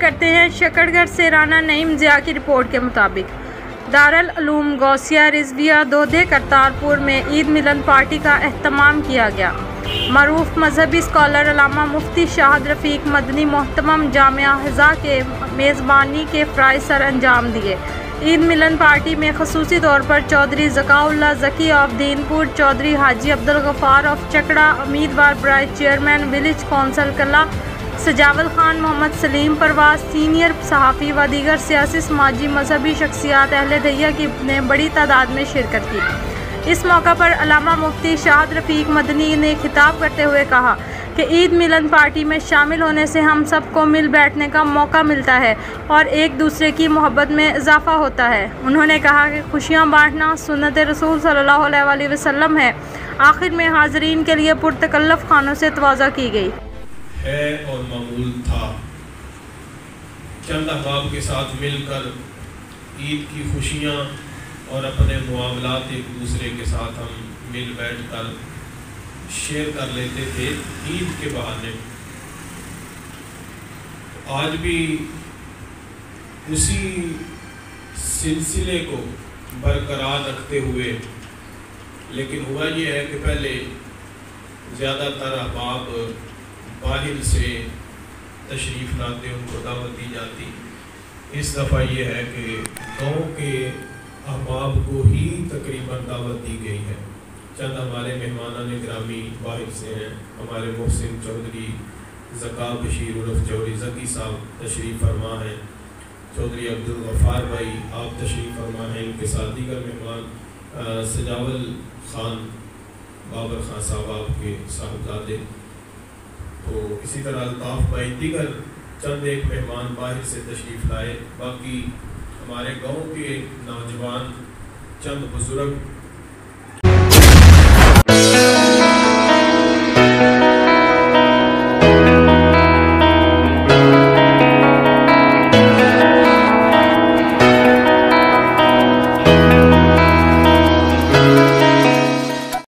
करते हैं शकरगढ़ से राना नईम ज़िया की रिपोर्ट के मुताबिक दारुल उलूम गौसिया रिजविया दोदे करतारपुर में ईद मिलन पार्टी का एहतमाम किया गया। मरूफ मजहबी स्कॉलर अल्लामा मुफ्ती शाहद रफ़ीक मदनी मोहतरम जामिया हिज़ा के मेज़बानी के फ़राइज़ सर अंजाम दिए। ईद मिलन पार्टी में खसूसी तौर पर चौधरी ज़काउल्लाह ज़की ऑफ दीनपुर, चौधरी हाजी अब्दुल गफ़ार ऑफ चकड़ा, उम्मीदवार बराए chairman village council Kala Sajawal Khan, Mohammad Saleem Parwaz, senior सहाफ़ी व दीगर सियासी समाजी मजहबी शख्सियात अहले दैया की ने बड़ी तादाद में शिरकत की। इस मौका पर अल्लामा मुफ्ती शाहद रफ़ीक मदनी ने खिताब करते हुए कहा कि ईद मिलन पार्टी में शामिल होने से हम सबको मिल बैठने का मौका मिलता है और एक दूसरे की मोहब्बत में इजाफ़ा होता है। उन्होंने कहा कि खुशियाँ बाँटना सुन्नत रसूल सल्लल्लाहु अलैहि वसल्लम है। आखिर में हाज़रीन के लिए पुरतकल्लफ़ खानों से तवाज़ा की गई है और मामूल था। चंद अहबाब के साथ मिलकर ईद की खुशियाँ और अपने मुआमलात एक दूसरे के साथ हम मिल बैठ कर शेयर कर लेते थे ईद के बहाने। आज भी उसी सिलसिले को बरकरार रखते हुए, लेकिन हुआ ये है कि पहले ज़्यादातर अहबाब बाहर से तशरीफ़ लाते, उनको दावत दी जाती। इस दफ़ा ये है कि गाँव के अहबाब को ही तकरीबन दावत दी गई है। चंद हमारे मेहमानान ग्रामी बाहर से हैं। हमारे मोहसिन चौधरी ज़का बशीर उर्फ चौधरी ज़की साहब तशरीफ़ फरमा हैं, चौधरी अब्दुल गफ़ार भाई आप तशरीफ़ फरमा हैं। इनके साथ दीगर मेहमान सजावल खान बाबर खान साहब आपके साहबजादे, तो इसी तरह अल्ताफ़ भाई, दीगर चंद एक मेहमान बाहर से तशरीफ़ लाए। बाकी हमारे गांव के नौजवान, चंद बुज़ुर्ग